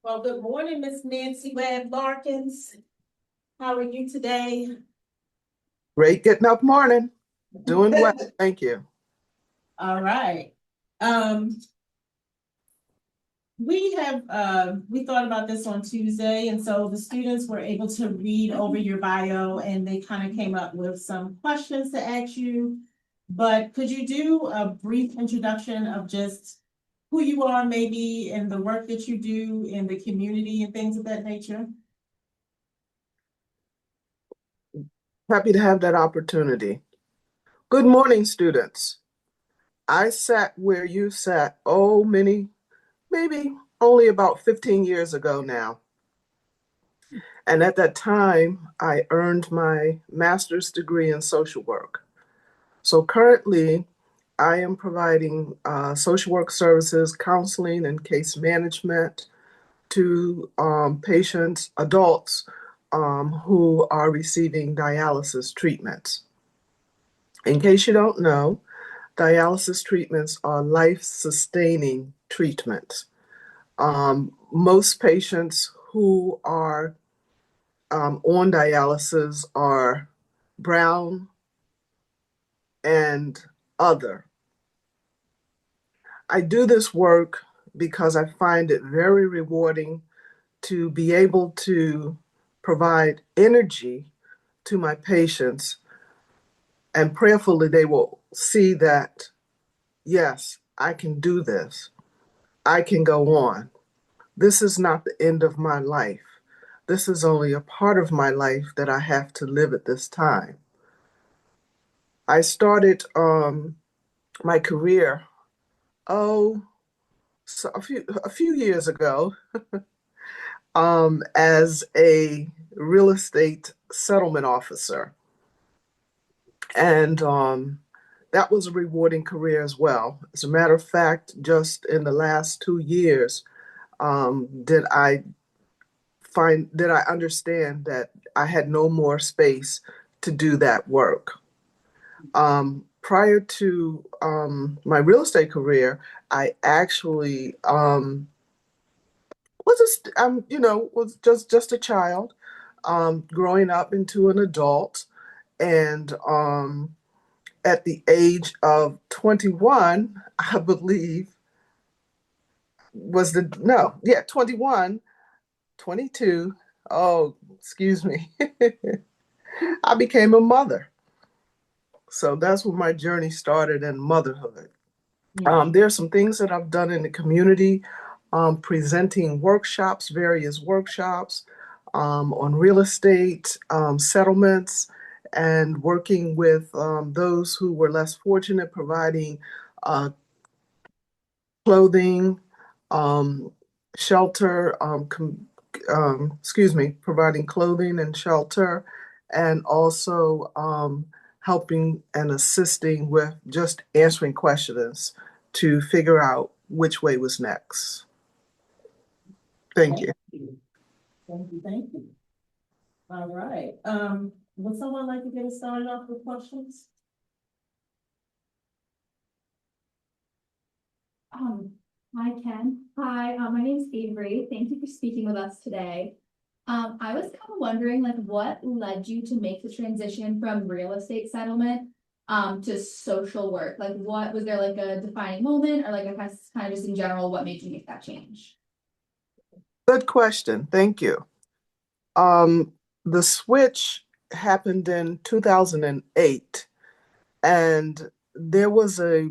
Well, good morning, Miss Nancy Webb Larkins. How are you today? Great getting up morning. Doing well. Thank you. All right. Um, we thought about this on Tuesday, and so the students were able to read over your bio and they kind of came up with some questions to ask you. But could you do a brief introduction of just who you are, maybe, and the work that you do in the community and things of that nature? Happy to have that opportunity. Good morning, students. I sat where you sat, maybe only about 15 years ago now. And at that time, I earned my master's degree in social work. So currently, I am providing social work services, counseling, and case management to patients, adults who are receiving dialysis treatments. In case you don't know, dialysis treatments are life-sustaining treatments. Most patients who are on dialysis are brown and other. I do this work because I find it very rewarding to be able to provide energy to my patients, and prayerfully they will see that, yes, I can do this. I can go on. This is not the end of my life. This is only a part of my life that I have to live at this time. I started my career, oh, a few years ago, as a real estate settlement officer. And that was a rewarding career as well. As a matter of fact, just in the last 2 years, did I understand that I had no more space to do that work. Prior to my real estate career, I actually was just a child, growing up into an adult, and at the age of 21, I believe was the no, yeah, 21, 22. Oh, excuse me. I became a mother. So that's where my journey started in motherhood. There are some things that I've done in the community, presenting workshops, various workshops on real estate, settlements, and working with those who were less fortunate, providing uh, clothing, um, shelter, providing clothing and shelter, and also helping and assisting with just answering questions to figure out which way was next. Thank you. You. Thank you, thank you. All right. Would someone like to get us started off with questions? Um, Hi, Ken. Hi, my name's Avery. Thank you for speaking with us today. I was kind of wondering, like, what led you to make the transition from real estate settlement to social work? Like, what was there like a defining moment, or like a kind of just in general, what made you make that change? Good question. Thank you. Um, the switch happened in 2008, and there was a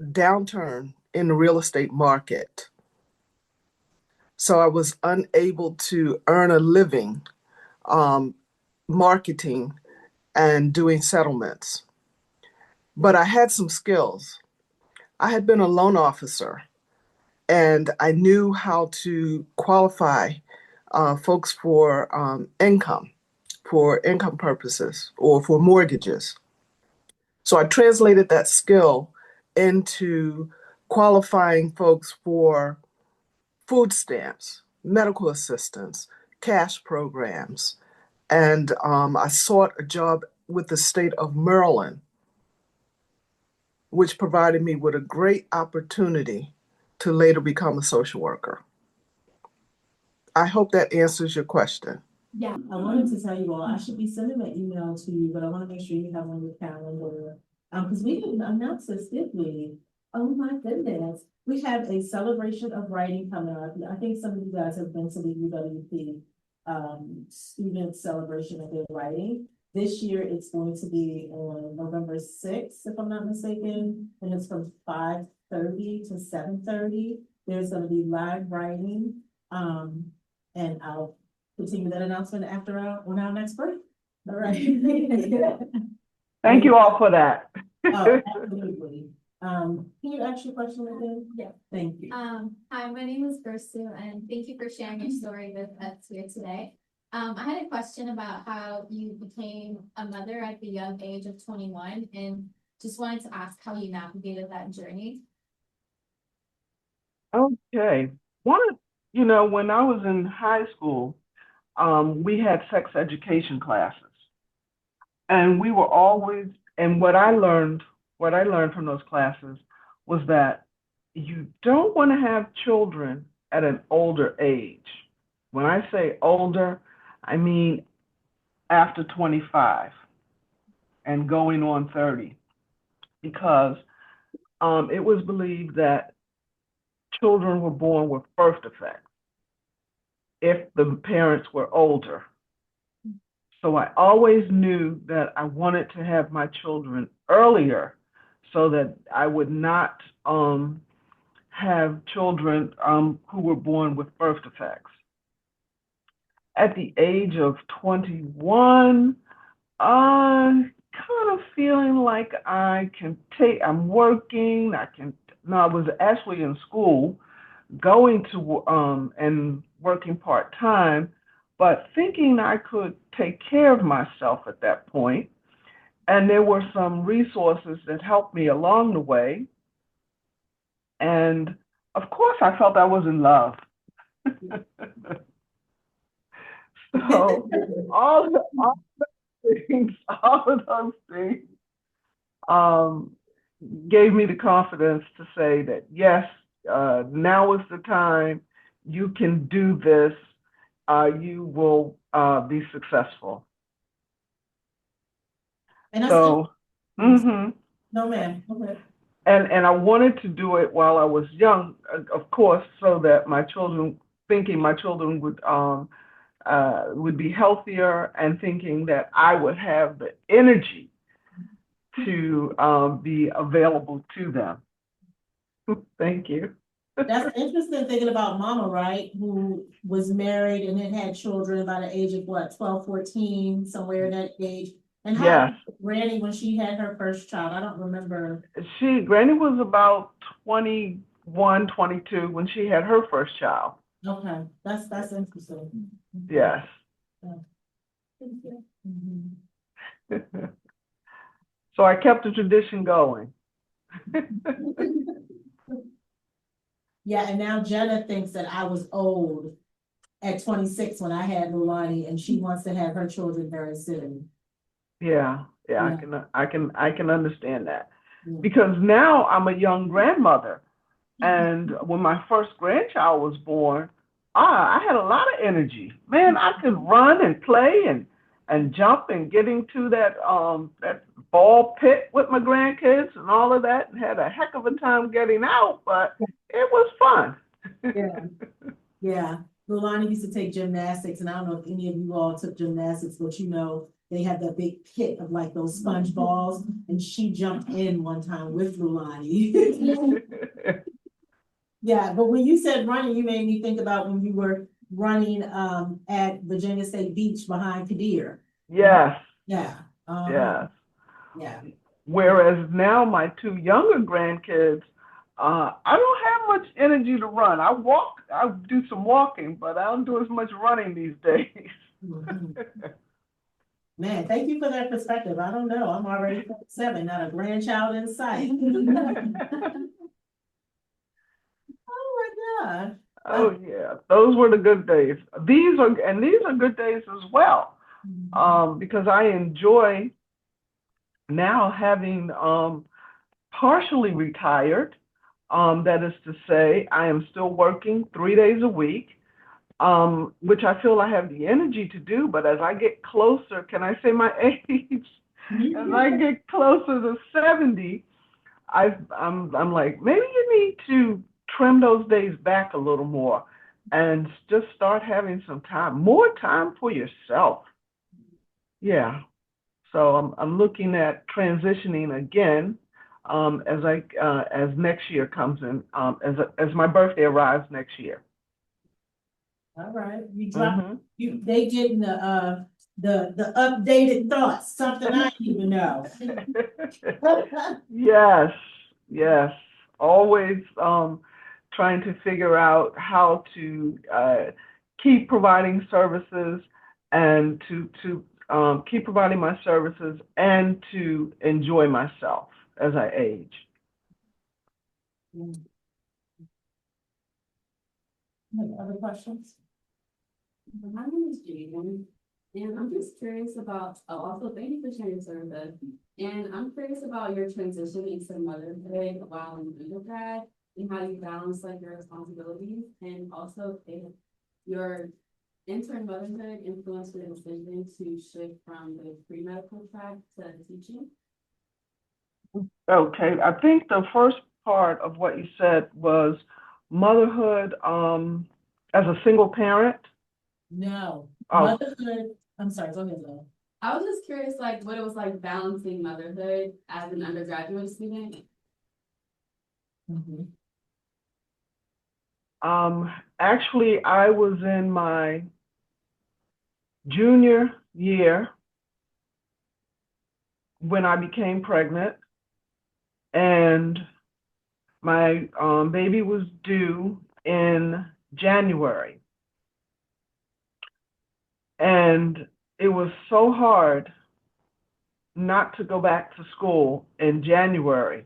downturn in the real estate market. So I was unable to earn a living um, marketing and doing settlements. But I had some skills. I had been a loan officer and I knew how to qualify folks for income purposes or for mortgages. So I translated that skill into qualifying folks for food stamps, medical assistance, cash programs. And I sought a job with the state of Maryland, which provided me with a great opportunity to later become a social worker. I hope that answers your question. Yeah. I wanted to tell you all, I should be sending an email to you, but I want to make sure you have on your calendar. Because we didn't announce this, did we? Oh my goodness. We have a celebration of writing coming up. I think some of you guys have been to the UWP student celebration of their writing. This year it's going to be on November 6th, if I'm not mistaken, and it's from 5:30 to 7:30. There's going to be live writing. And I'll continue that announcement after on our next break. All right. Thank you all for that. Oh, absolutely. Can you ask your question again? Yeah. Thank you. Hi, my name is Ursu, and thank you for sharing your story with us here today. I had a question about how you became a mother at the young age of 21, and just wanted to ask how you navigated that journey. Okay. When I was in high school, we had sex education classes. And we were always, and what I learned from those classes was that you don't want to have children at an older age. When I say older, I mean after 25 and going on 30, because it was believed that children were born with birth defects if the parents were older. So I always knew that I wanted to have my children earlier so that I would not have children who were born with birth defects. At the age of 21, I'm kind of feeling like I'm working, no, I was actually in school, going to and working part-time, but thinking I could take care of myself at that point. And there were some resources that helped me along the way. And of course, I felt I was in love. So all things, all of those things um, gave me the confidence to say that, yes, now is the time. You can do this. You will be successful. And I So, no, ma'am. Okay. and I wanted to do it while I was young, of course, so that thinking my children would be healthier, and thinking that I would have the energy to be available to them. Thank you. That's interesting thinking about mama, right? Who was married and then had children by the age of what, 12, 14, somewhere in that age. And how Yes. old was Granny when she had her first child? I don't remember. Granny was about 21, 22 when she had her first child. Okay, that's interesting. Yes. Thank you. Mhm. So I kept the tradition going. Yeah, and now Jenna thinks that I was old at 26 when I had Lulani, and she wants to have her children very soon. Yeah, Yeah. I can understand that. Yeah. Because now I'm a young grandmother, and when my first grandchild was born, I had a lot of energy. Man, I could run and play and jump and get into that ball pit with my grandkids and all of that, and had a heck of a time getting out, but it was fun. Yeah. Yeah, Lulani used to take gymnastics, and I don't know if any of you all took gymnastics, but they had that big pit of like those sponge balls, and she jumped in one time with Lulani. Yeah, but when you said running, you made me think about when you were running at Virginia State Beach behind Kadir. Yes. Yeah. Yes. Yeah. Whereas now my two younger grandkids, I don't have much energy to run. I do some walking, but I don't do as much running these days. Mhm. Man, thank you for that perspective. I don't know. I'm already 47, not a grandchild in sight. Oh my God. Oh yeah, those were the good days. These are good days as well, because I enjoy now having partially retired. That is to say, I am still working 3 days a week. which I feel I have the energy to do. But as I get closer, can I say my age? As I get closer to 70, I'm like, maybe you need to trim those days back a little more and just start having some time, more time for yourself. Yeah. So I'm looking at transitioning again, as next year comes in, as my birthday arrives next year. All right, you dropped, Mhm. they getting the updated thoughts, something I didn't even know. Yes, yes. Always trying to figure out how to keep providing services and to keep providing my services and to enjoy myself as I age. Any other questions? My name is Jaden, and I'm just curious about, oh, also thank you for sharing your service. And I'm curious about your transition into motherhood while in undergrad and how you balance like your responsibilities, and also if your intern motherhood influenced your decision to shift from the pre-medical track to teaching. Okay, I think the first part of what you said was motherhood as a single parent. No, Oh, motherhood, I'm sorry, go ahead, Zoe. I was just curious, like, what it was like balancing motherhood as an undergraduate student. Mhm. actually, I was in my junior year when I became pregnant, and my baby was due in January. And it was so hard not to go back to school in January.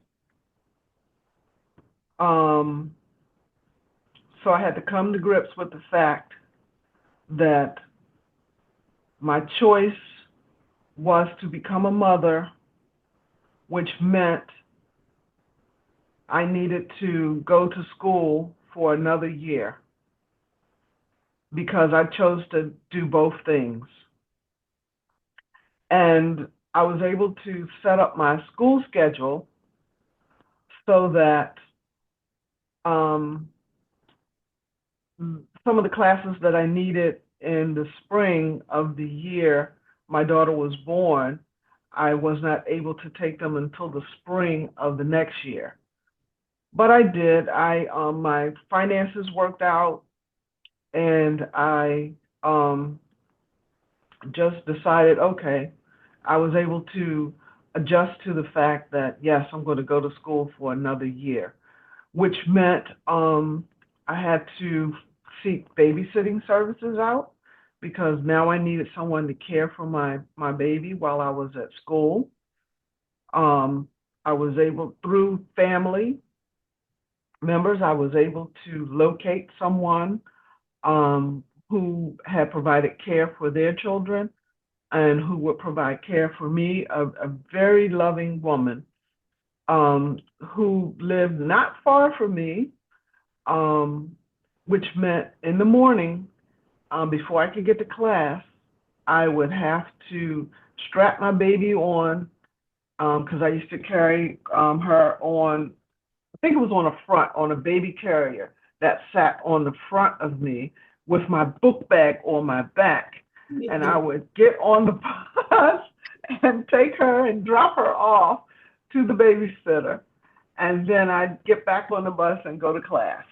Um, so I had to come to grips with the fact that my choice was to become a mother, which meant I needed to go to school for another year because I chose to do both things. And I was able to set up my school schedule so that um, some of the classes that I needed in the spring of the year my daughter was born, I was not able to take them until the spring of the next year. But I did. My finances worked out, and I just decided, okay, I was able to adjust to the fact that yes, I'm going to go to school for another year, which meant I had to seek babysitting services out because now I needed someone to care for my baby while I was at school. I was able, through family members, I was able to locate someone who had provided care for their children and who would provide care for me, a very loving woman who lived not far from me, which meant in the morning, before I could get to class, I would have to strap my baby on because I used to carry her on, I think it was on the front, on a baby carrier that sat on the front of me with my book bag on my back. And I would get on the bus and take her and drop her off to the babysitter. And then I'd get back on the bus and go to class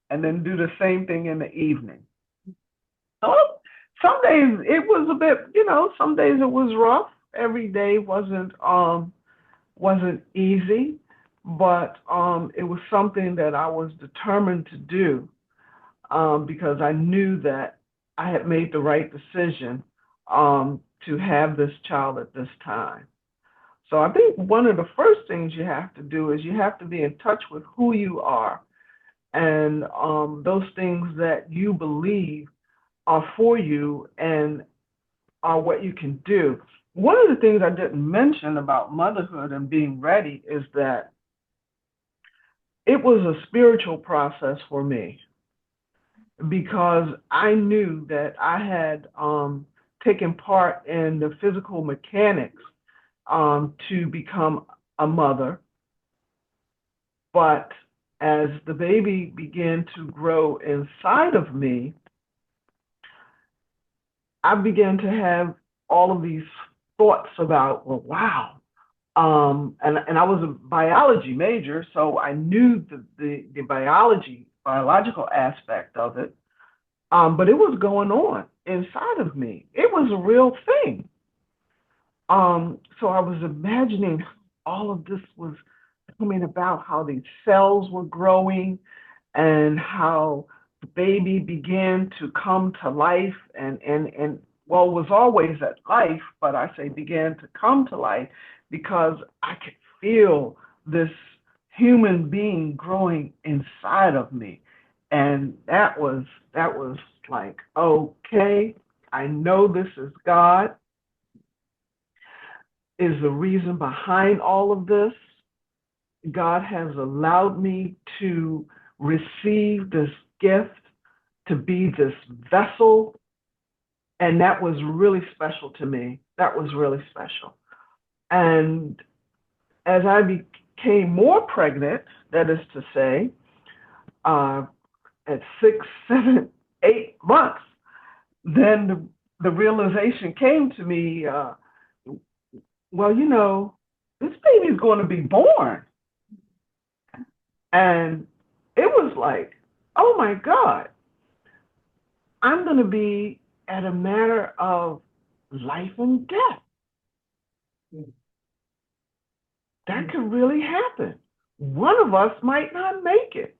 and then do the same thing in the evening. So some days it was a bit, some days it was rough. Every day wasn't easy, but it was something that I was determined to do because I knew that I had made the right decision to have this child at this time. So I think one of the first things you have to do is you have to be in touch with who you are and those things that you believe are for you and are what you can do. One of the things I didn't mention about motherhood and being ready is that it was a spiritual process for me. because I knew that I had taken part in the physical mechanics to become a mother. But as the baby began to grow inside of me, I began to have all of these thoughts about, well, wow. And I was a biology major, so I knew the biological aspect of it. But it was going on inside of me. It was a real thing. So I was imagining all of this was coming about, how these cells were growing and how the baby began to come to life and well, was always at life, but I say began to come to life because I could feel this human being growing inside of me. And that was like, okay, I know this is God, is the reason behind all of this. God has allowed me to receive this gift, to be this vessel. And that was really special to me. That was really special. And as I became more pregnant, that is to say, at 6, 7, 8 months, then the realization came to me, well, you know, this baby's going to be born. And it was like, oh my God, I'm going to be at a matter of life and death. That could really happen. One of us might not make it.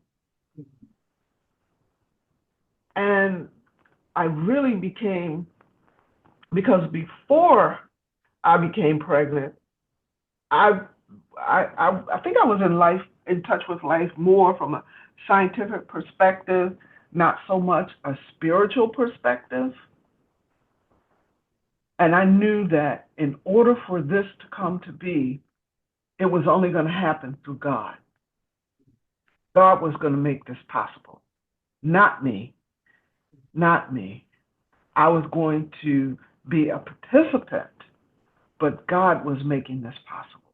And I really became, because before I became pregnant, I think I was in touch with life more from a scientific perspective, not so much a spiritual perspective. And I knew that in order for this to come to be, it was only going to happen through God. God was going to make this possible, not me, not me. I was going to be a participant, but God was making this possible.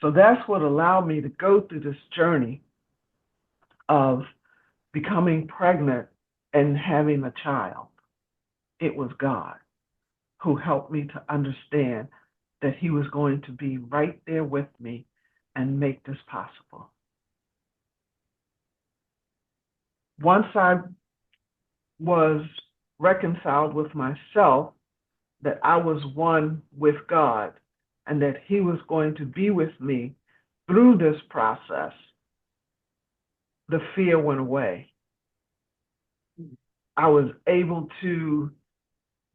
So that's what allowed me to go through this journey of becoming pregnant and having a child. It was God who helped me to understand that He was going to be right there with me and make this possible. Once I was reconciled with myself, that I was one with God and that He was going to be with me through this process, the fear went away. I was able to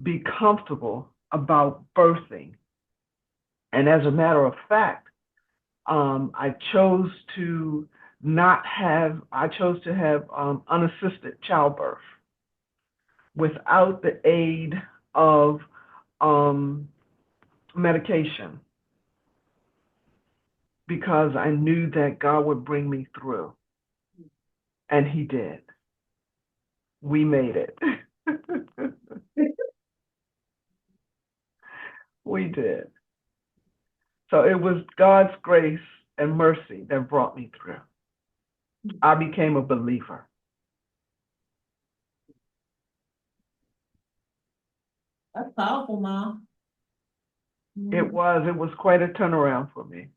be comfortable about birthing. And as a matter of fact, I chose to have unassisted childbirth without the aid of medication, because I knew that God would bring me through. And He did. We made it. We did. So it was God's grace and mercy that brought me through. I became a believer. That's powerful, Mom. It was quite a turnaround for me.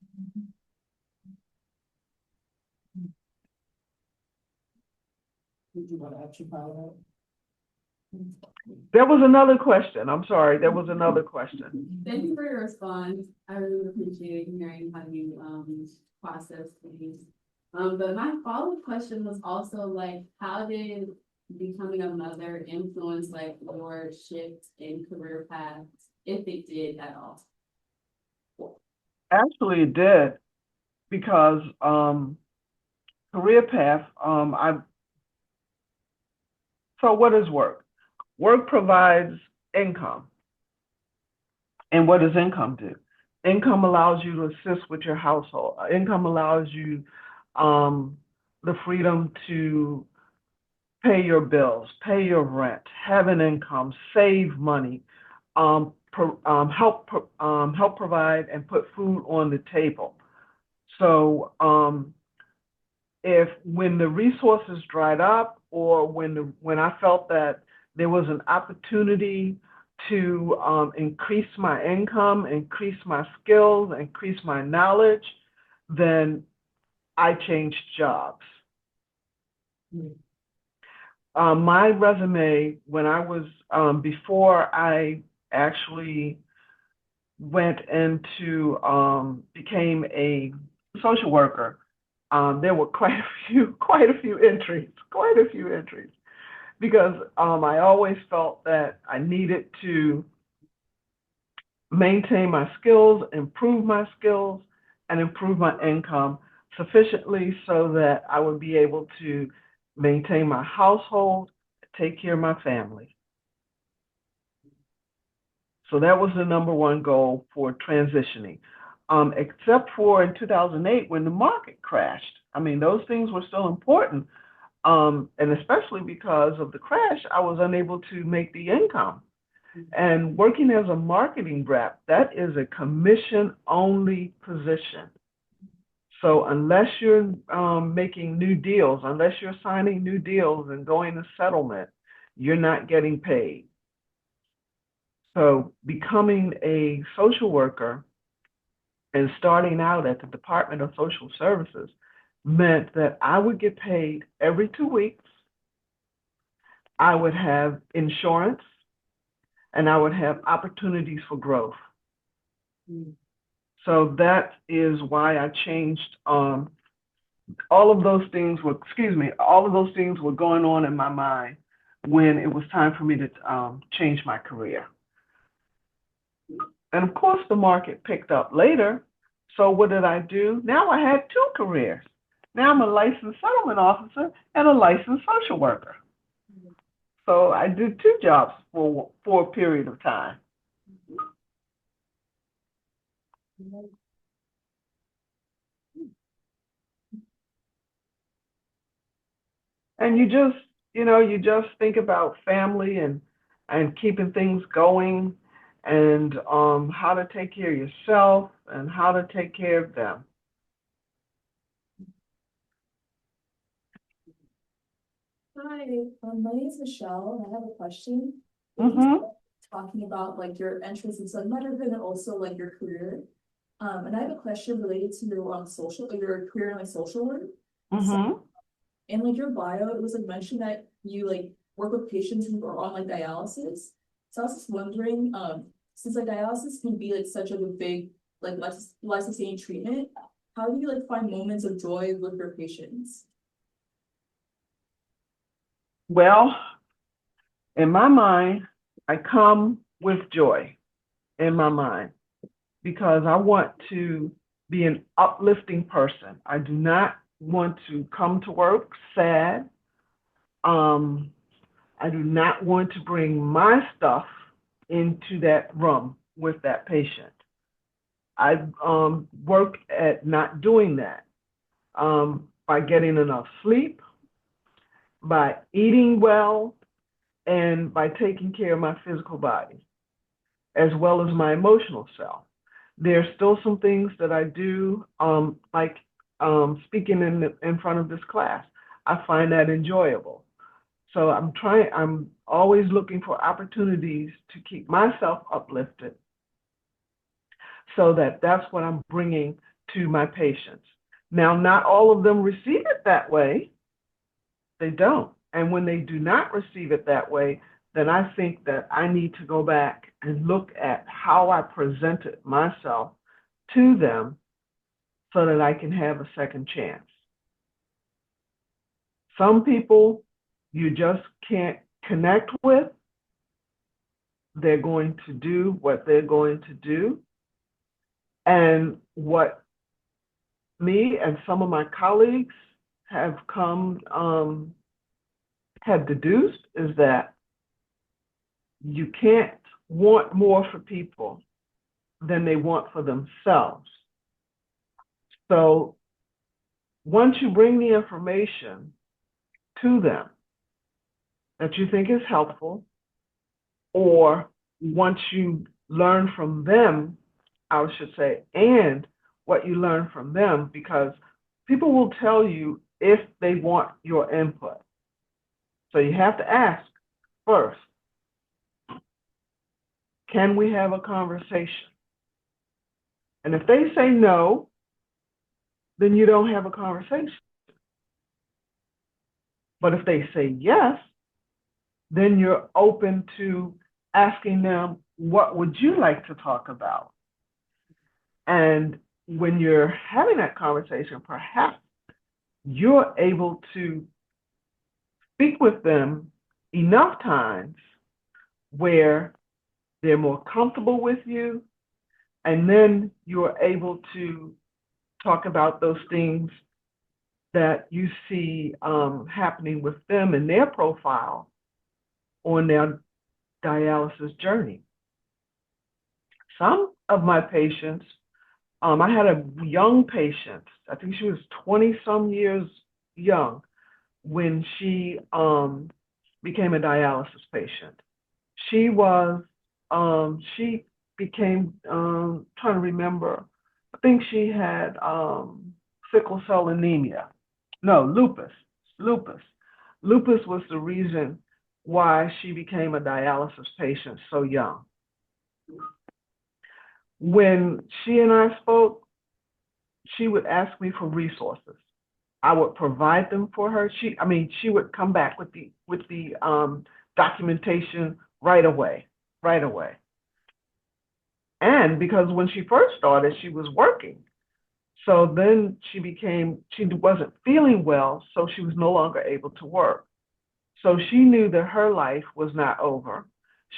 Did you want to actually follow There was another question. I'm sorry. There was another question. Thank you for your response. I really appreciate hearing how you process things. But my follow-up question was also like, how did becoming a mother influence like your shift in career paths, if it did at all? Actually, it did, because career path, so what is work? Work provides income. And what does income do? Income allows you to assist with your household. Income allows you the freedom to pay your bills, pay your rent, have an income, save money, help provide and put food on the table. So if when the resources dried up, or when I felt that there was an opportunity to increase my income, increase my skills, increase my knowledge, then I changed jobs. My resume, when I was before I actually went into became a social worker, there were quite a few entries, because I always felt that I needed to maintain my skills, and improve my income sufficiently so that I would be able to maintain my household, take care of my family. So that was the number one goal for transitioning. Except for in 2008 when the market crashed. I mean, those things were still important. And especially because of the crash, I was unable to make the income. And working as a marketing rep, that is a commission-only position. So unless you're making new deals, unless you're signing new deals and going to settlement, you're not getting paid. So becoming a social worker and starting out at the Department of Social Services meant that I would get paid every 2 weeks. I would have insurance, and I would have opportunities for growth. So that is why I changed. All of those things were going on in my mind when it was time for me to change my career. And of course, the market picked up later. So what did I do? Now I had 2 careers. Now I'm a licensed settlement officer and a licensed social worker. So I did 2 jobs for a period of time. And you just think about family and keeping things going, and how to take care of yourself and how to take care of them. Hi, my name is Michelle, and I have a question. Mm-hmm. Talking about like your entrance into motherhood and also like your career. And I have a question related to your career in like social work. Mm-hmm. So, in like your bio, it was like mentioned that you like work with patients who are on like dialysis. So I was just wondering, since like dialysis can be like such a big like life-sustaining treatment, how do you like find moments of joy with your patients? Well, in my mind, I come with joy in my mind because I want to be an uplifting person. I do not want to come to work sad. I do not want to bring my stuff into that room with that patient. I work at not doing that by getting enough sleep, by eating well, and by taking care of my physical body, as well as my emotional self. There's still some things that I do, like speaking in front of this class. I find that enjoyable. So I'm always looking for opportunities to keep myself uplifted, so that's what I'm bringing to my patients. Now, not all of them receive it that way. They don't. And when they do not receive it that way, then I think that I need to go back and look at how I presented myself to them so that I can have a second chance. Some people you just can't connect with. They're going to do what they're going to do. And what me and some of my colleagues have deduced is that you can't want more for people than they want for themselves. So once you bring the information to them, that you think is helpful, or once you learn from them, I should say, and what you learn from them, because people will tell you if they want your input. So you have to ask first, can we have a conversation? And if they say no, then you don't have a conversation. But if they say yes, then you're open to asking them, what would you like to talk about? And when you're having that conversation, perhaps you're able to speak with them enough times where they're more comfortable with you, and then you're able to talk about those things that you see happening with them in their profile on their dialysis journey. Some of my patients, I had a young patient, I think she was 20 some years young when she became a dialysis patient. She was, she became, trying to remember, I think she had sickle cell anemia. No, lupus. Lupus was the reason why she became a dialysis patient so young. When she and I spoke, she would ask me for resources. I would provide them for her. She would come back with the documentation right away. And because when she first started, she was working. So then she wasn't feeling well, so she was no longer able to work. So she knew that her life was not over.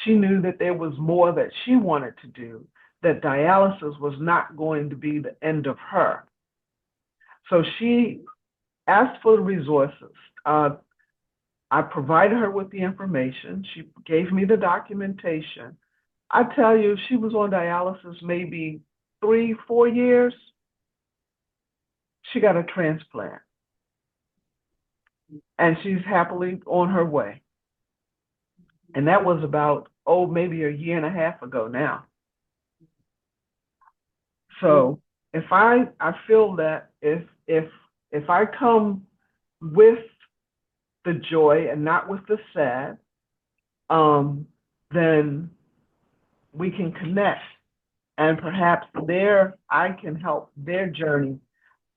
She knew that there was more that she wanted to do, that dialysis was not going to be the end of her. So she asked for the resources. I provided her with the information. She gave me the documentation. I tell you, she was on dialysis maybe 3-4 years. She got a transplant. And she's happily on her way. And that was about, maybe a year and a half ago now. So if I feel that if I come with the joy and not with the sad, then we can connect, and perhaps I can help their journey.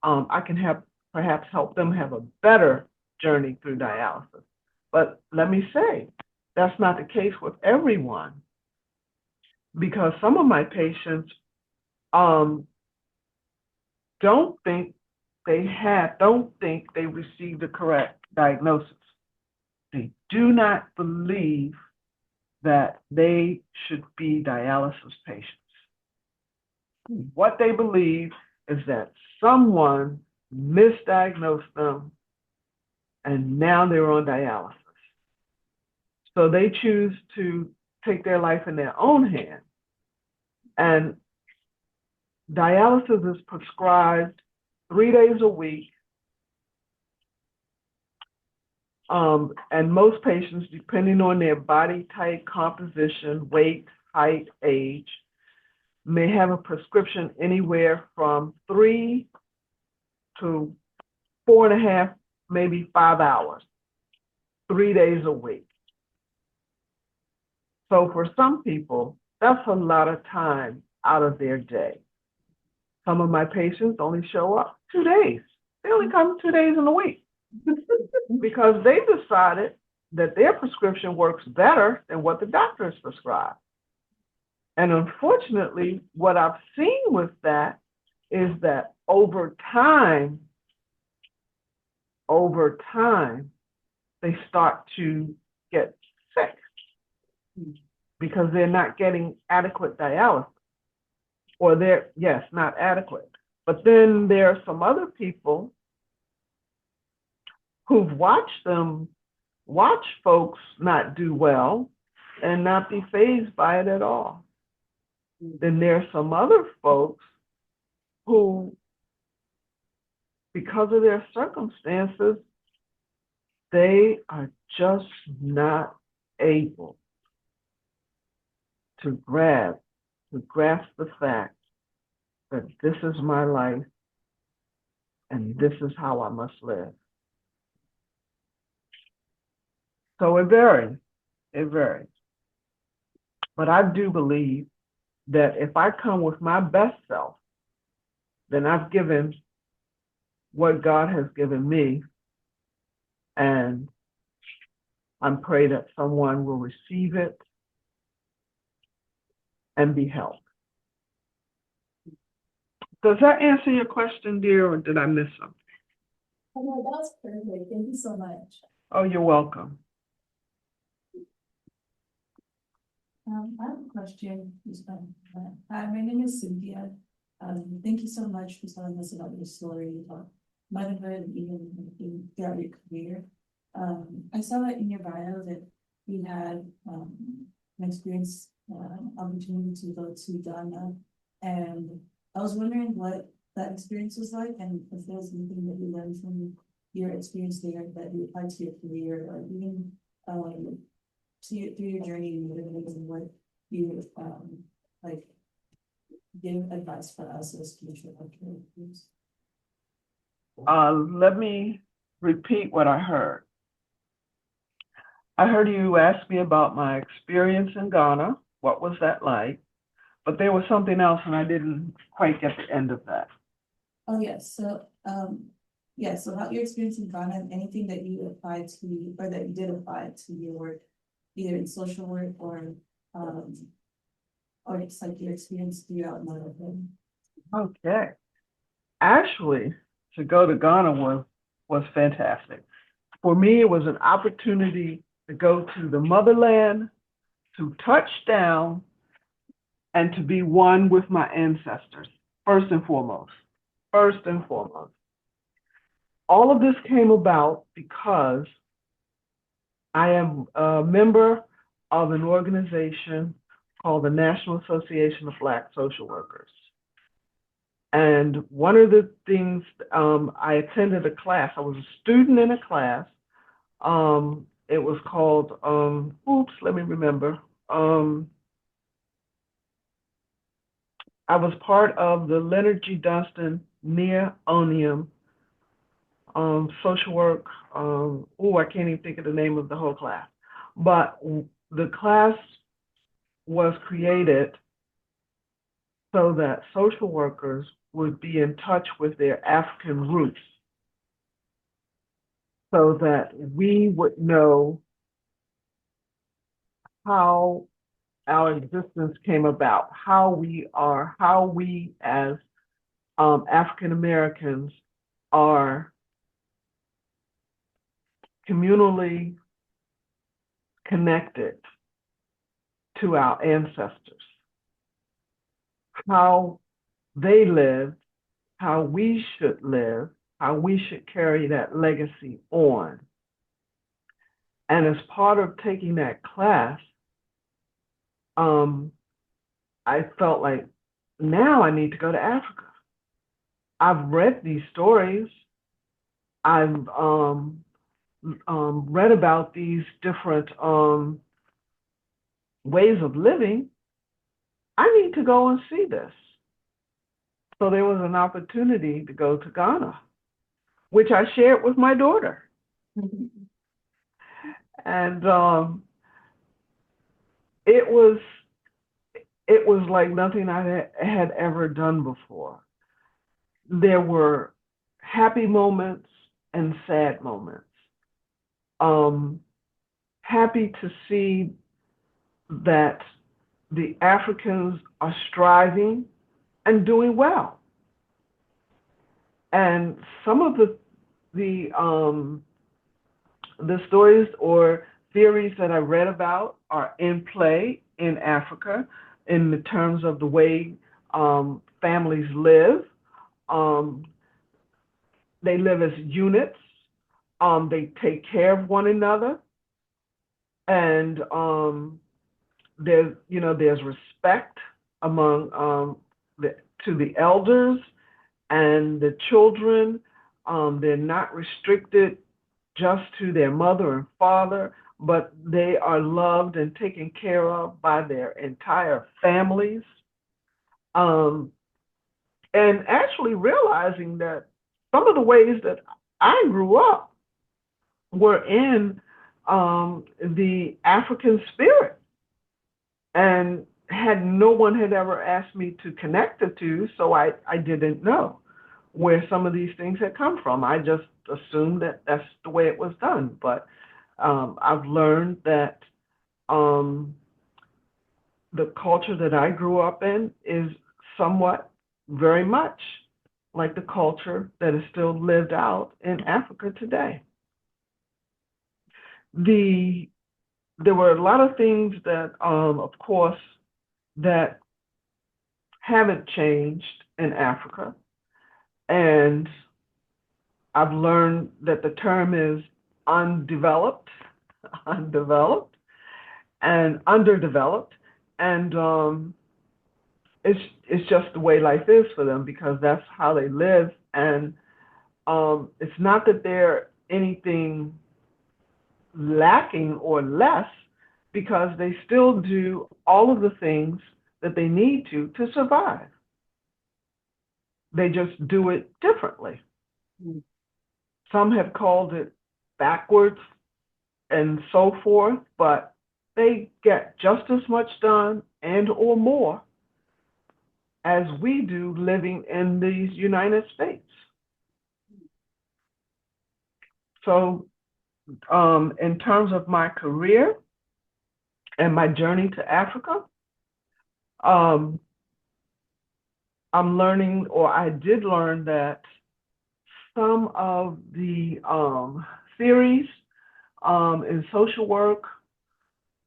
I can perhaps help them have a better journey through dialysis. But let me say, that's not the case with everyone, because some of my patients don't think they received the correct diagnosis. They do not believe that they should be dialysis patients. What they believe is that someone misdiagnosed them and now they're on dialysis. So they choose to take their life in their own hands. And dialysis is prescribed 3 days a week. And most patients, depending on their body type, composition, weight, height, age, may have a prescription anywhere from 3 to 4.5, maybe 5 hours, 3 days a week. So for some people, that's a lot of time out of their day. Some of my patients only show up 2 days. They only come 2 days in a week because they decided that their prescription works better than what the doctor has prescribed. And unfortunately, what I've seen with that is that over time, they start to get sick because they're not getting adequate dialysis, or not adequate. But then there are some other people who've watched folks not do well and not be fazed by it at all. Then there are some other folks who, because of their circumstances, they are just not able to grasp the fact that this is my life and this is how I must live. So it varies. It varies. But I do believe that if I come with my best self, then I've given what God has given me, and I pray that someone will receive it and be helped. Does that answer your question, dear, or did I miss something? Oh, no, that was perfect. Thank you so much. Oh, you're welcome. I have a question. Hi, my name is Cynthia. Thank you so much for telling us about your story about motherhood and even throughout your career. I saw that in your bio that you had an experience, opportunity to go to Ghana, and I was wondering what that experience was like, and if there was anything that you learned from your experience there that you applied to your career, or even through your journey in motherhood, and what you like give advice for us as future entrepreneurs. Let me repeat what I heard. I heard you ask me about my experience in Ghana. What was that like? But there was something else, and I didn't quite get the end of that. Oh, yes. So, so about your experience in Ghana, and anything that you applied to, or that you did apply to your work, either in social work or it's like your experience throughout motherhood. Okay. Actually, to go to Ghana was fantastic. For me, it was an opportunity to go to the motherland, to touch down, and to be one with my ancestors, first and foremost. First and foremost. All of this came about because I am a member of an organization called the National Association of Black Social Workers. And one of the things, I attended a class. I was a student in a class. It was called, let me remember. I was part of the Leonard G. Dunston Neonatal social work. I can't even think of the name of the whole class. But the class was created so that social workers would be in touch with their African roots, so that we would know how our existence came about, how we as African Americans are communally connected to our ancestors, how they lived, how we should live, how we should carry that legacy on. And as part of taking that class, I felt like now I need to go to Africa. I've read these stories. I've read about these different ways of living. I need to go and see this. So there was an opportunity to go to Ghana, which I shared with my daughter. And it was like nothing I had ever done before. There were happy moments and sad moments. Happy to see that the Africans are striving and doing well. And some of the stories or theories that I read about are in play in Africa in the terms of the way families live. They live as units. They take care of one another, and there's respect among to the elders and the children. They're not restricted just to their mother and father, but they are loved and taken care of by their entire families. And actually realizing that some of the ways that I grew up were in the African spirit, and no one had ever asked me to connect the two, so I didn't know where some of these things had come from. I just assumed that that's the way it was done. But I've learned that the culture that I grew up in is somewhat very much like the culture that is still lived out in Africa today. There were a lot of things that, of course, that haven't changed in Africa. And I've learned that the term is undeveloped, and underdeveloped. And it's just the way life is for them, because that's how they live. And it's not that they're anything lacking or less, because they still do all of the things that they need to survive. They just do it differently. Some have called it backwards and so forth, but they get just as much done and or more as we do living in these United States. So in terms of my career and my journey to Africa, I'm learning, or I did learn, that some of the theories in social work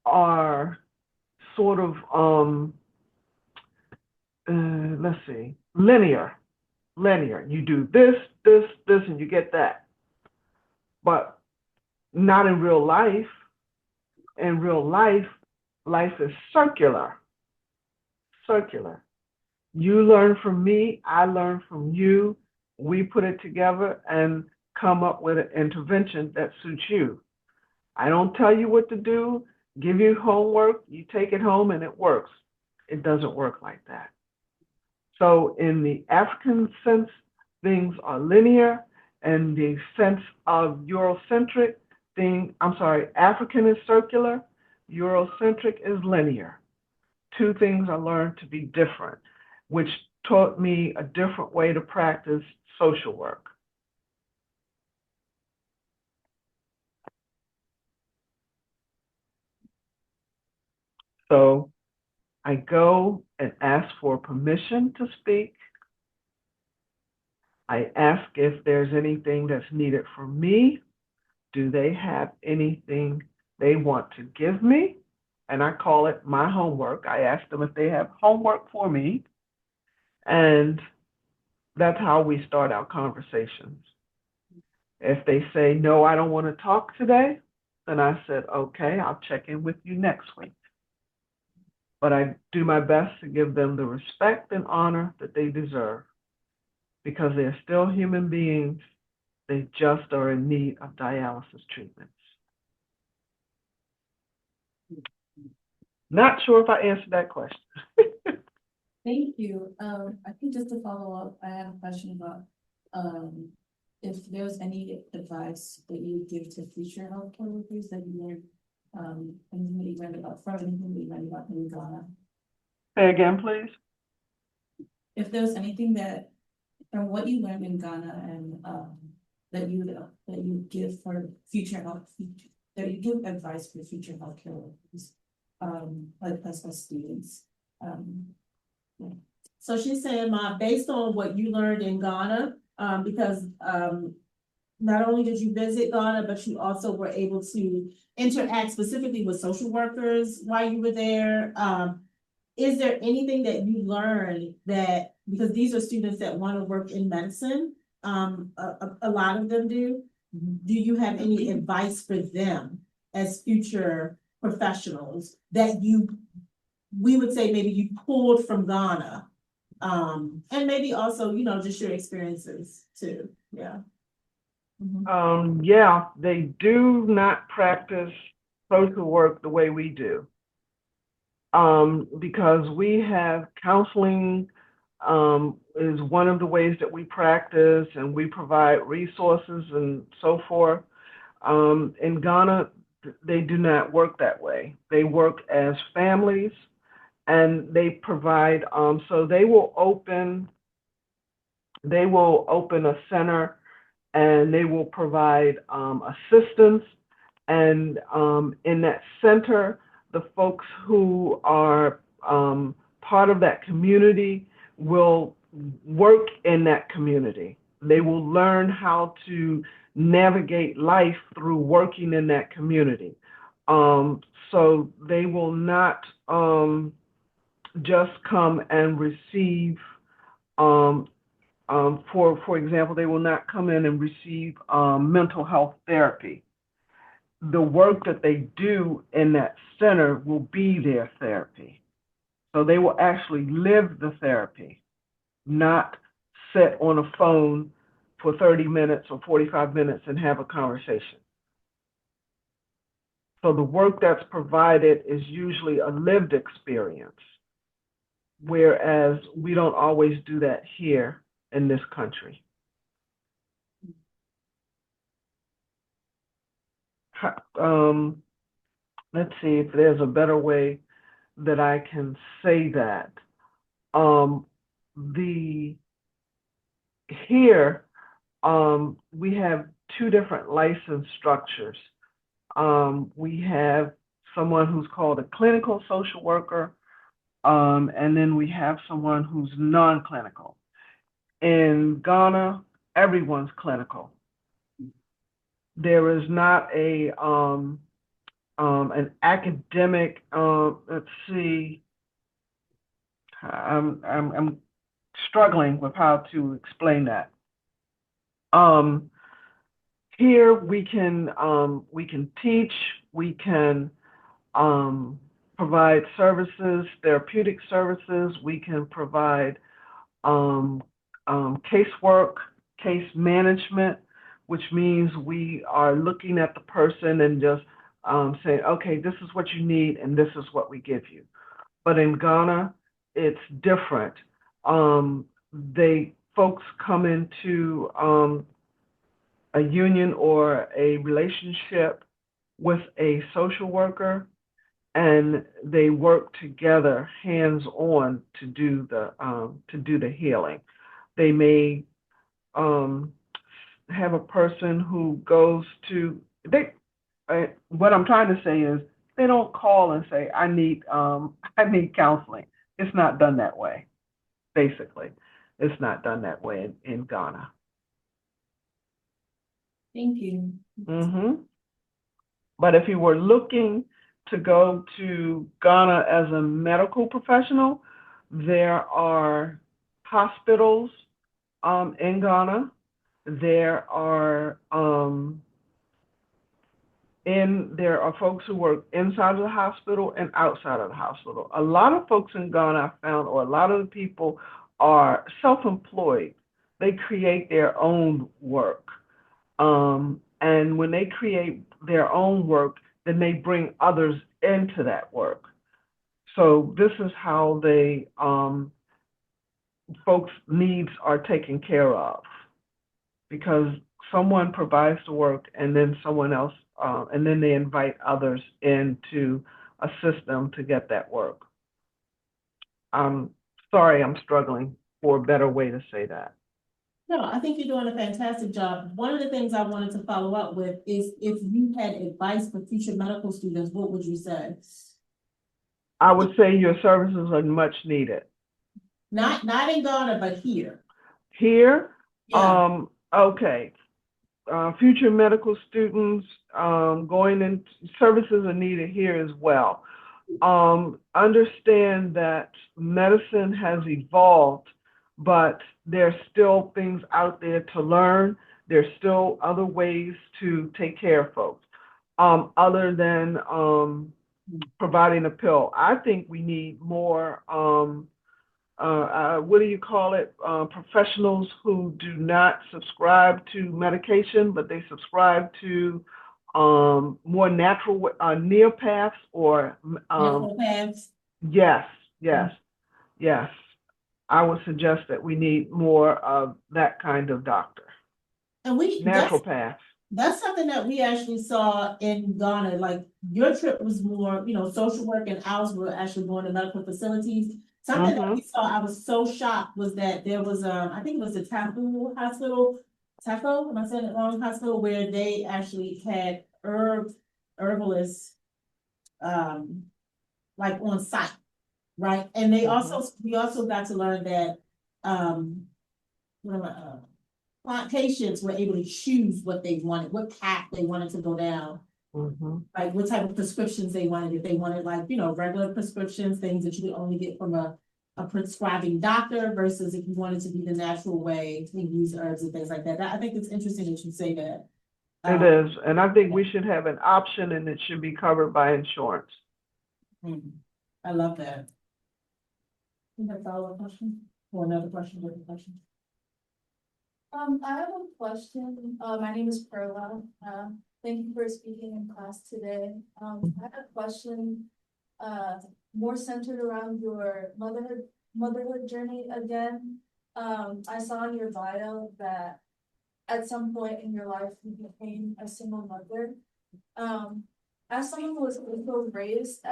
are sort of, let's see, linear. You do this, and you get that. But not in real life. In real life, life is circular. You learn from me, I learn from you. We put it together and come up with an intervention that suits you. I don't tell you what to do, give you homework, you take it home and it works. It doesn't work like that. So in the African sense, things are linear. And the sense of Eurocentric African is circular, Eurocentric is linear. Two things I learned to be different, which taught me a different way to practice social work. So I go and ask for permission to speak. I ask if there's anything that's needed from me. Do they have anything they want to give me? And I call it my homework. I ask them if they have homework for me. And that's how we start our conversations. If they say, no, I don't want to talk today, then I said, okay, I'll check in with you next week. But I do my best to give them the respect and honor that they deserve, because they're still human beings. They just are in need of dialysis treatments. Not sure if I answered that question. Thank you. I think just to follow up, I have a question about, if there's any advice that you give to future healthcare workers that you learned, anything that you learned about from anything that you learned about in Ghana. Say again, please. If there's anything that, from what you learned in Ghana and, that you give for that you give advice for future healthcare workers, like us as students. Yeah. So she's saying, Ma, based on what you learned in Ghana, because not only did you visit Ghana, but you also were able to interact specifically with social workers while you were there. Is there anything that you learned that, because these are students that want to work in medicine, a lot of them do you have any advice for them as future professionals that we would say maybe you pulled from Ghana, and maybe also, just your experiences too. Yeah. Yeah, they do not practice social work the way we do. Because we have counseling, is one of the ways that we practice, and we provide resources and so forth. In Ghana, they do not work that way. They work as families, and they provide, so they will open a center, and they will provide assistance. And in that center, the folks who are part of that community will work in that community. They will learn how to navigate life through working in that community. So they will not just come and receive um, for example, they will not come in and receive mental health therapy. The work that they do in that center will be their therapy. So they will actually live the therapy, not sit on a phone for 30 minutes or 45 minutes and have a conversation. So the work that's provided is usually a lived experience, whereas we don't always do that here in this country. Let's see if there's a better way that I can say that. Um, the Here, we have two different license structures. We have someone who's called a clinical social worker, and then we have someone who's non-clinical. In Ghana, everyone's clinical. There is not an academic, let's see, I'm struggling with how to explain that. Here we can teach, we can provide services, therapeutic services, we can provide casework, case management, which means we are looking at the person and just saying, okay, this is what you need and this is what we give you. But in Ghana, it's different. Folks come into a union or a relationship with a social worker, and they work together hands-on to do the healing. They may have a person who goes to what I'm trying to say is they don't call and say I need counseling. It's not done that way. Basically, it's not done that way in Ghana. Thank you. But if you were looking to go to Ghana as a medical professional, there are hospitals in Ghana. There are folks who work inside of the hospital and outside of the hospital. A lot of folks in Ghana I found, or a lot of the people are self-employed. They create their own work. And when they create their own work, then they bring others into that work. So this is how folks' needs are taken care of, because someone provides the work and then someone else, and then they invite others in to assist them to get that work. I'm sorry, I'm struggling for a better way to say that. No, I think you're doing a fantastic job. One of the things I wanted to follow up with is if you had advice for future medical students, what would you say? I would say your services are much needed. Not in Ghana, but here. Here? Yeah. Okay. Future medical students going in, services are needed here as well. Understand that medicine has evolved, but there's still things out there to learn. There's still other ways to take care of folks, other than providing a pill. I think we need more what do you call it? Professionals who do not subscribe to medication, but they subscribe to more natural neopaths or Natural paths. yes, yes, yes. I would suggest that we need more of that kind of doctor. And Naturopath. that's something that we actually saw in Ghana. Like your trip was more, social work, and ours were actually going to medical facilities. Something that we saw, I was so shocked, was that there was I think it was the Tafu Hospital, Taco, am I saying it wrong? Hospital, where they actually had herbalists, like on site, right? And we also got to learn that, what am patients were able to choose what they wanted, what path they wanted to go down, like what type of prescriptions they wanted. If they wanted, like, regular prescriptions, things that you could only get from a prescribing doctor, versus if you wanted to be the natural way to use herbs and things like that. I think it's interesting that you say that. It is, and I think we should have an option, and it should be covered by insurance. I love that. You have a follow-up question or another question? Different question? I have a question. My name is Perla. Thank you for speaking in class today. I have a question, more centered around your motherhood journey again. I saw in your bio that at some point in your life you became a single mother. As someone who was also raised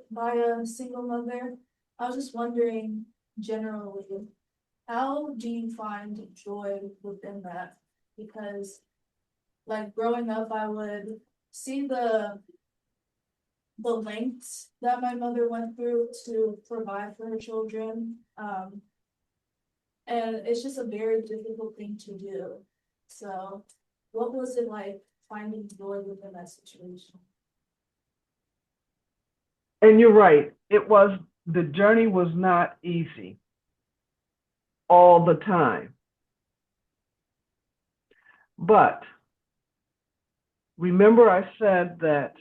by a single mother, I was just wondering, generally, how do you find joy within that? Because, like, growing up, I would see the lengths that my mother went through to provide for her children. And it's just a very difficult thing to do. So what was it like finding joy within that situation? And you're right. The journey was not easy all the time. But remember, I said that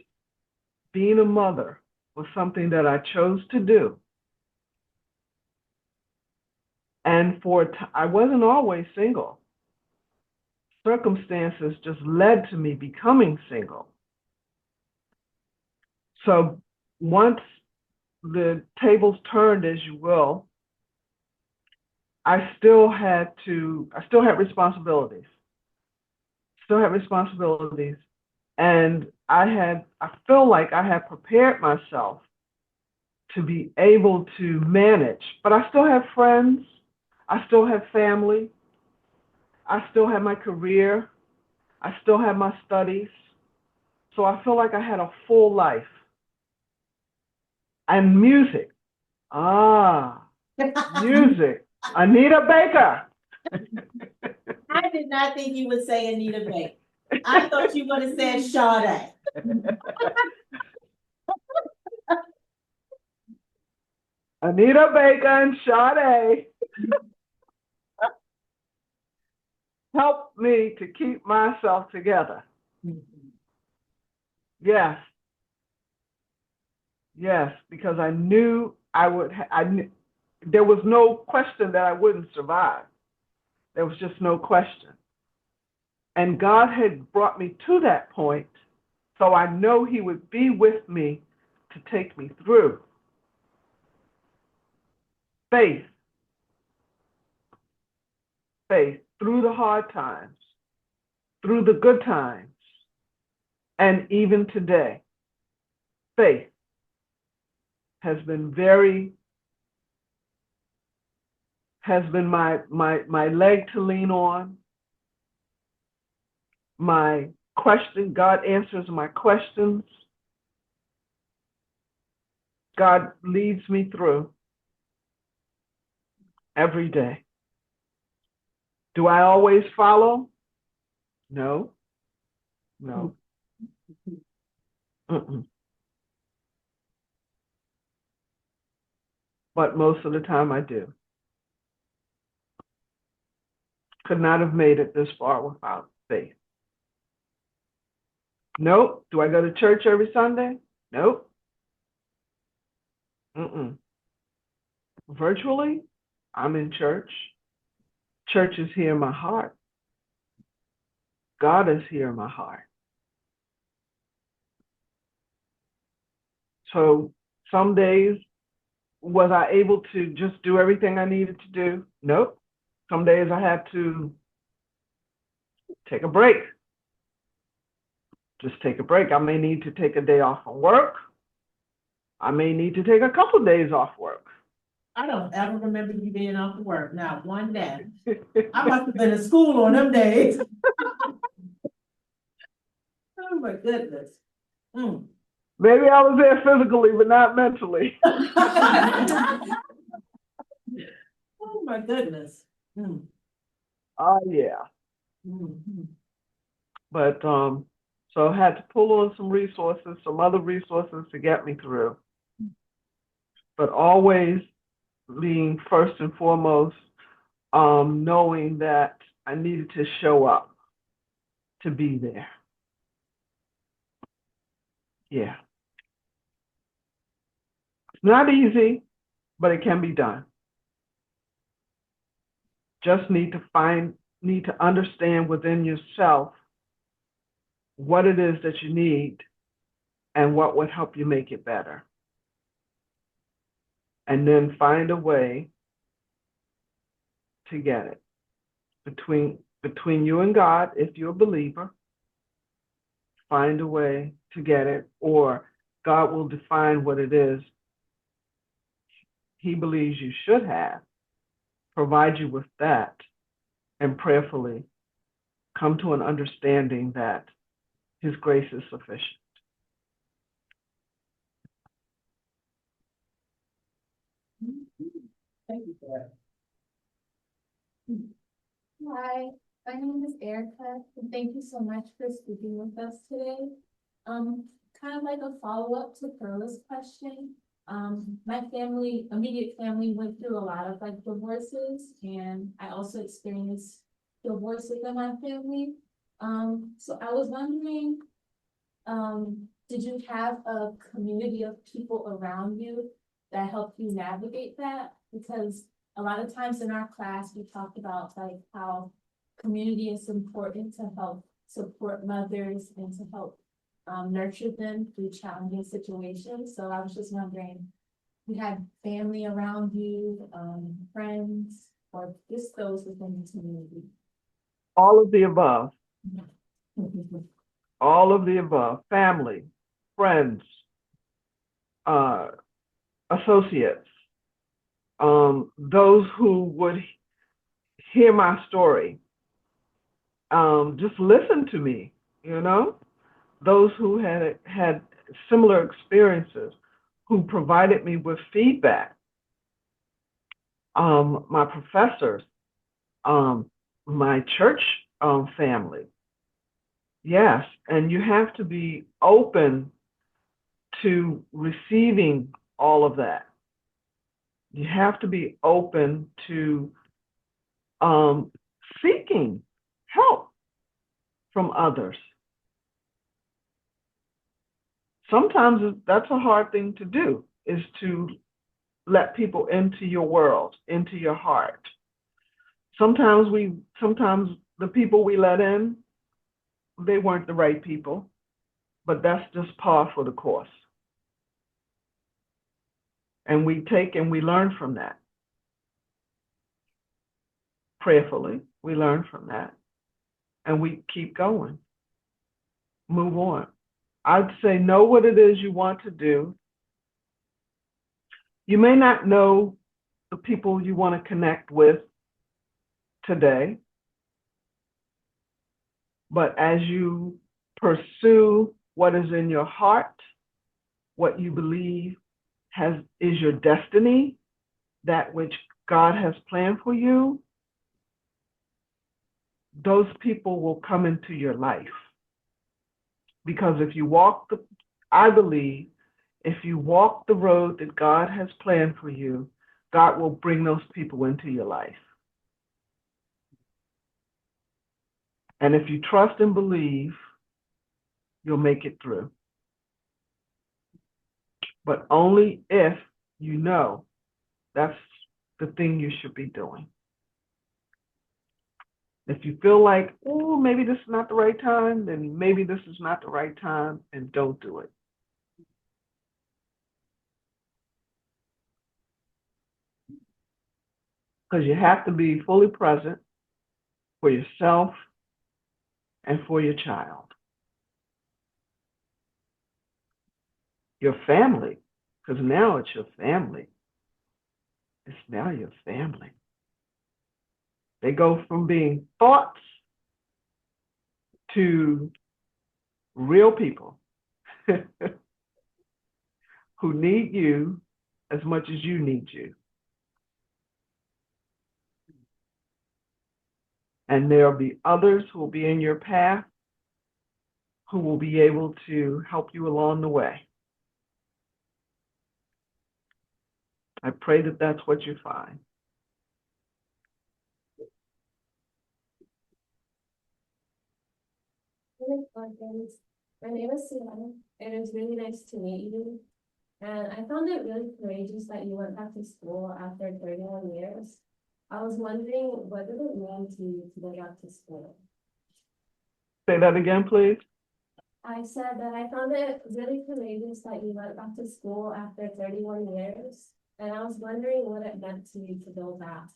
being a mother was something that I chose to do. And I wasn't always single. Circumstances just led to me becoming single. So once the tables turned, as you will, I still had responsibilities. And I feel like I had prepared myself to be able to manage, but I still have friends, I still have family, I still have my career, I still have my studies. So I feel like I had a full life. And music. Music. Anita Baker. I did not think you would say Anita Baker. I thought you would have said Sade. Anita Baker and Sade helped me to keep myself together. Yes. Yes, because I knew there was no question that I wouldn't survive. There was just no question. And God had brought me to that point, so I know He would be with me to take me through. Faith. Faith through the hard times, through the good times, and even today. Faith has been my leg to lean on. My question, God answers my questions. God leads me through every day. Do I always follow? No. But most of the time I do. Could not have made it this far without faith. Nope. Do I go to church every Sunday? Nope. Virtually, I'm in church. Church is here in my heart. God is here in my heart. So some days, was I able to just do everything I needed to do? Nope. Some days I had to take a break. Just take a break. I may need to take a day off from work. I may need to take a couple days off work. I don't ever remember you being off of work, not one day. I must have been in school on them days. Oh my goodness. Mm. Maybe I was there physically, but not mentally. Oh my goodness. Mm. Oh, yeah. Mhm. But so I had to pull on some resources, some other resources to get me through. But always being first and foremost, knowing that I needed to show up to be there. Yeah. It's not easy, but it can be done. Just need to understand within yourself what it is that you need and what would help you make it better. And then find a way to get it between you and God, if you're a believer. Find a way to get it, or God will define what it is He believes you should have, provide you with that, and prayerfully come to an understanding that His grace is sufficient. Thank you for that. Hi, my name is Erica, and thank you so much for speaking with us today. Kind of like a follow-up to Perla's question. My family, immediate family, went through a lot of like divorces, and I also experienced divorces in my family. So I was wondering, did you have a community of people around you that helped you navigate that? Because a lot of times in our class, we talked about like how community is important to help support mothers and to help nurture them through challenging situations. So I was just wondering, you had family around you, friends, or just those within the community? All of the above. All of the above. Family, friends, associates, those who would hear my story, just listen to me, those who had similar experiences, who provided me with feedback, my professors, my church family. Yes, and you have to be open to receiving all of that. You have to be open to seeking help from others. Sometimes that's a hard thing to do, is to let people into your world, into your heart. Sometimes the people we let in, they weren't the right people, but that's just par for the course. And we take and we learn from that. Prayerfully, we learn from that. And we keep going. Move on. I'd say know what it is you want to do. You may not know the people you want to connect with today, but as you pursue what is in your heart, what you believe is your destiny, that which God has planned for you, those people will come into your life. Because I believe, if you walk the road that God has planned for you, God will bring those people into your life. And if you trust and believe, you'll make it through. But only if you know. That's the thing you should be doing. If you feel like, oh, maybe this is not the right time, then maybe this is not the right time, and don't do it. Because you have to be fully present for yourself and for your child. Your family, because now it's your family. It's now your family. They go from being thoughts to real people who need you as much as you need you. And there'll be others who will be in your path who will be able to help you along the way. I pray that that's what you find. Larkins. My name is Sienna. It is really nice to meet you. And I found it really courageous that you went back to school after 31 years. I was wondering, what did it mean to you to go back to school? Say that again, please. I said that I found it really courageous that you went back to school after 31 years. And I was wondering what it meant to you to go back.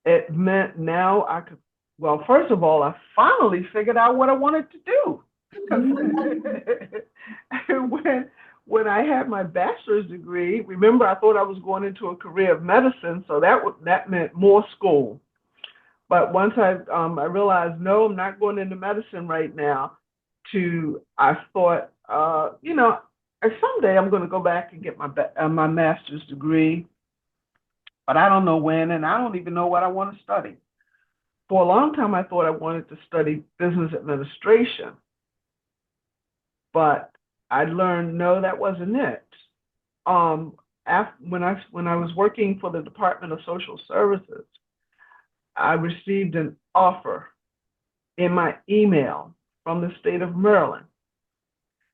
It meant now I could, well, first of all, I finally figured out what I wanted to do. when I had my bachelor's degree, remember I thought I was going into a career of medicine, so that meant more school. But once I realized, no, I'm not going into medicine right now. I thought, someday I'm going to go back and get my master's degree, but I don't know when, and I don't even know what I want to study. For a long time, I thought I wanted to study business administration, but I learned, no, that wasn't it. When I was working for the Department of Social Services, I received an offer in my email from the state of Maryland.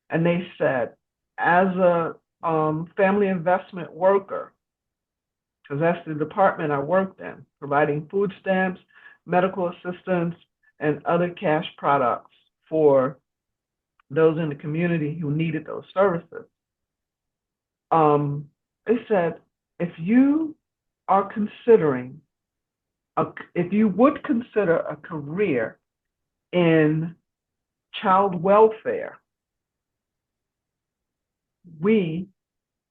And they said, as a family investment worker, because that's the department I worked in, providing food stamps, medical assistance, and other cash products for those in the community who needed those services. They said, if you would consider a career in child welfare, we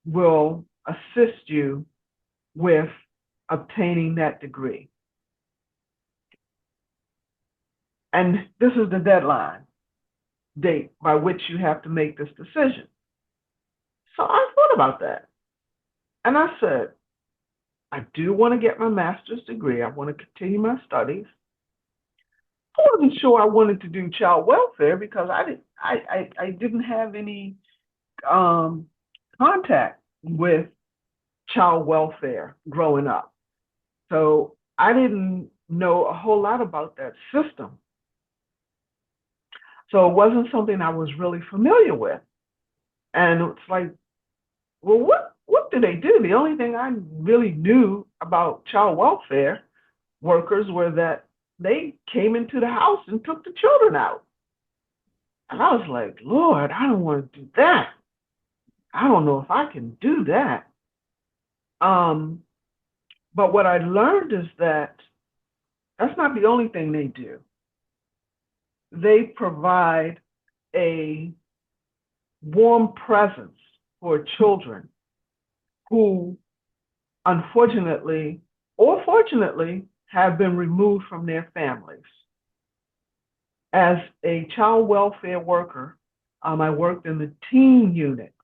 will assist you with obtaining that degree. And this is the deadline date by which you have to make this decision. So I thought about that. And I said, I do want to get my master's degree. I want to continue my studies. I wasn't sure I wanted to do child welfare because I didn't have any contact with child welfare growing up. So I didn't know a whole lot about that system. So it wasn't something I was really familiar with. And it's like, well, what do they do? The only thing I really knew about child welfare workers were that they came into the house and took the children out. And I was like, Lord, I don't want to do that. I don't know if I can do that. But what I learned is that that's not the only thing they do. They provide a warm presence for children who, unfortunately or fortunately, have been removed from their families. As a child welfare worker, I worked in the teen unit.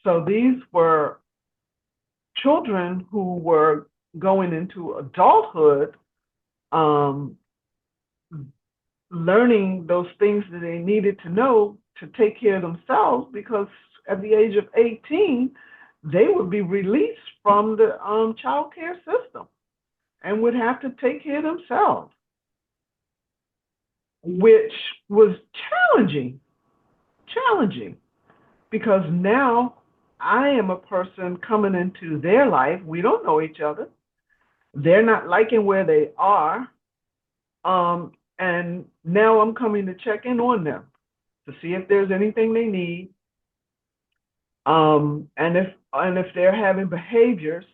So these were children who were going into adulthood, learning those things that they needed to know to take care of themselves, because at the age of 18, they would be released from the child care system and would have to take care of themselves, which was challenging, because now I am a person coming into their life. We don't know each other. They're not liking where they are. And now I'm coming to check in on them to see if there's anything they need. And if they're having behaviors,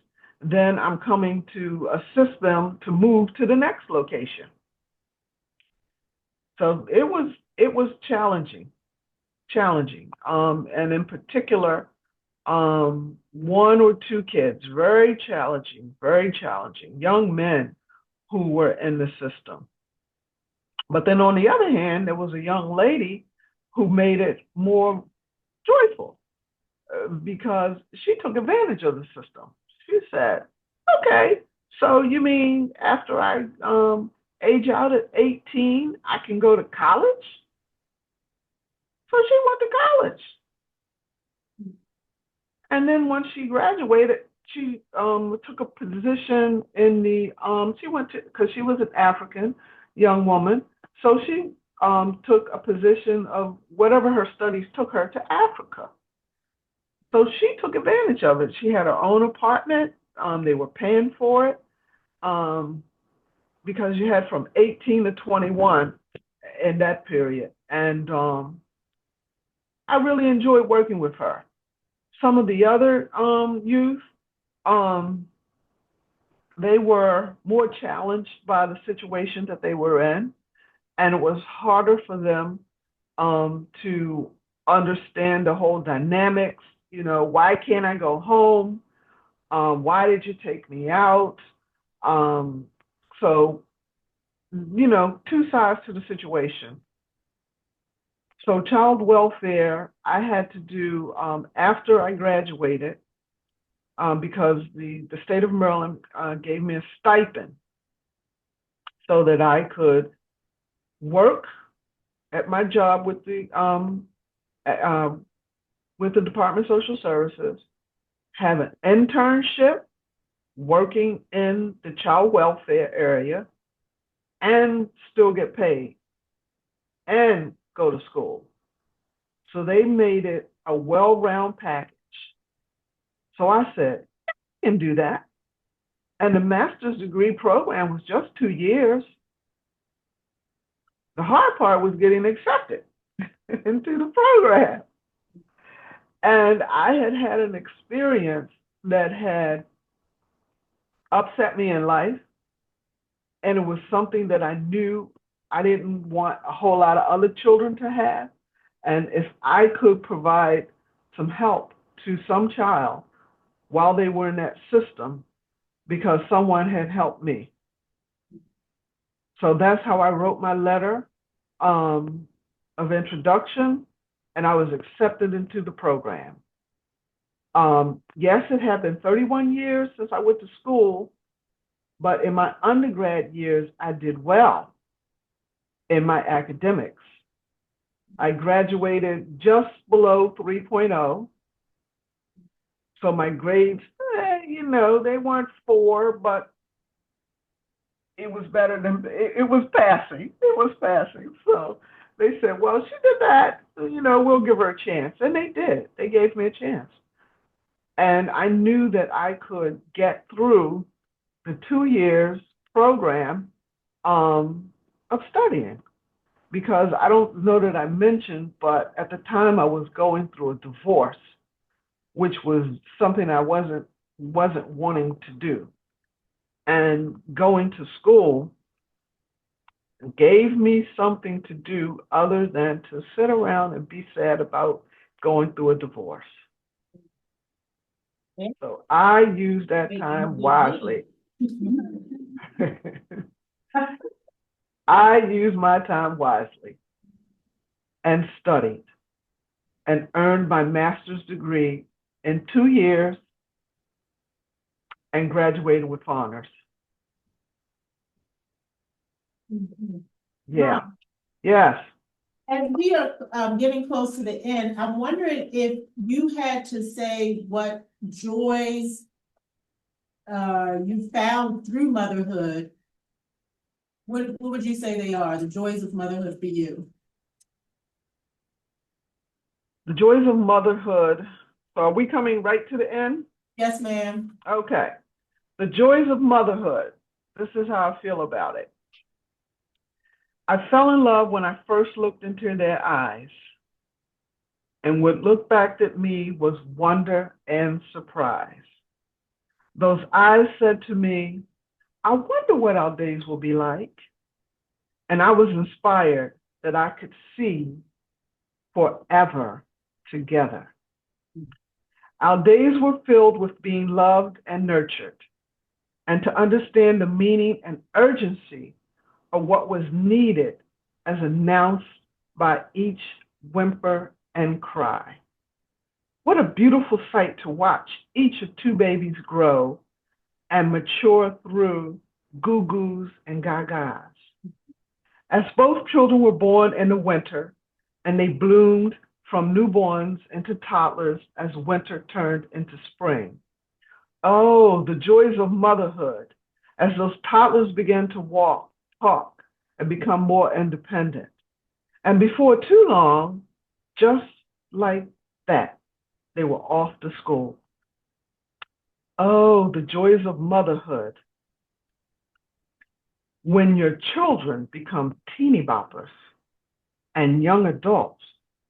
then I'm coming to assist them to move to the next location. So it was challenging. And in particular, one or two kids, very challenging, young men who were in the system. But then on the other hand, there was a young lady who made it more joyful because she took advantage of the system. She said, okay, so you mean after I age out at 18, I can go to college? So she went to college. And then once she graduated, she took a position in the, she went to, because she was an African young woman, so she took a position of whatever her studies took her to Africa. So she took advantage of it. She had her own apartment. They were paying for it because you had from 18 to 21 in that period. And I really enjoyed working with her. Some of the other youth, they were more challenged by the situation that they were in, and it was harder for them to understand the whole dynamics. You know, why can't I go home? Why did you take me out? So, you know, two sides to the situation. So child welfare, I had to do after I graduated, because the state of Maryland gave me a stipend so that I could work at my job with the Department of Social Services, have an internship working in the child welfare area, and still get paid and go to school. So they made it a well-rounded package. So I said, I can do that. And the master's degree program was just 2 years. The hard part was getting accepted into the program. And I had had an experience that had upset me in life. And it was something that I knew I didn't want a whole lot of other children to have. And if I could provide some help to some child while they were in that system, because someone had helped me. So that's how I wrote my letter of introduction, and I was accepted into the program. Yes, it had been 31 years since I went to school, but in my undergrad years, I did well in my academics. I graduated just below 3.0. So my grades, you know, they weren't 4, but it was better than, it was passing. It was passing. So they said, well, she did that, you know, we'll give her a chance. And they did. They gave me a chance. And I knew that I could get through the 2 years program of studying, because I don't know that I mentioned, but at the time I was going through a divorce, which was something I wasn't wanting to do. And going to school gave me something to do other than to sit around and be sad about going through a divorce. Okay. So I used that time wisely. I used my time wisely and studied and earned my master's degree in 2 years and graduated with honors. Yeah. Yes. As we are getting close to the end, I'm wondering if you had to say what joys you found through motherhood, what would you say they are, the joys of motherhood for you? The joys of motherhood So are we coming right to the end? Yes, ma'am. Okay. The joys of motherhood. This is how I feel about it. I fell in love when I first looked into their eyes. And what looked back at me was wonder and surprise. Those eyes said to me, I wonder what our days will be like. And I was inspired that I could see forever together. Our days were filled with being loved and nurtured, and to understand the meaning and urgency of what was needed as announced by each whimper and cry. What a beautiful sight to watch each of two babies grow and mature through goo-goos and gagas. As both children were born in the winter, and they bloomed from newborns into toddlers as winter turned into spring. Oh, the joys of motherhood as those toddlers began to walk, talk, and become more independent. And before too long, just like that, they were off to school. Oh, the joys of motherhood when your children become teeny boppers and young adults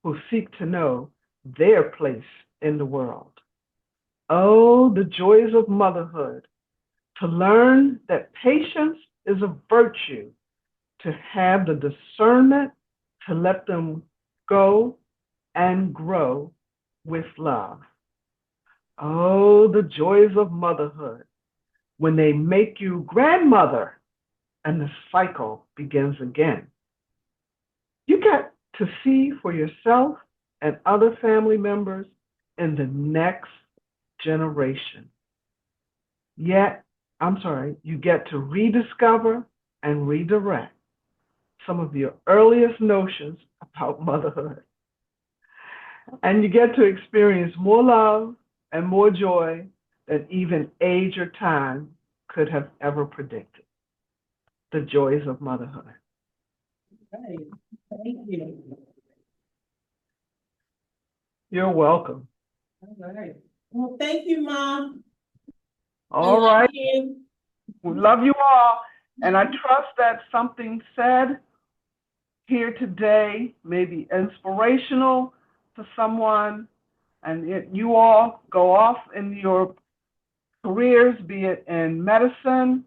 who seek to know their place in the world. Oh, the joys of motherhood to learn that patience is a virtue, to have the discernment to let them go and grow with love. Oh, the joys of motherhood when they make you grandmother and the cycle begins again. You get to see for yourself and other family members in the next generation. You get to rediscover and redirect some of your earliest notions about motherhood. And you get to experience more love and more joy than even age or time could have ever predicted. The joys of motherhood. Right. Thank you. You're welcome. All right. Well, thank you, Mom. All I love right. you. We love you all. And I trust that something said here today may be inspirational to someone, and you all go off in your careers, be it in medicine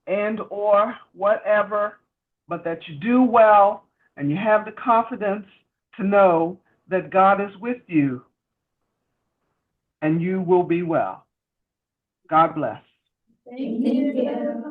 and or whatever, but that you do well and you have the confidence to know that God is with you and you will be well. God bless. Thank you.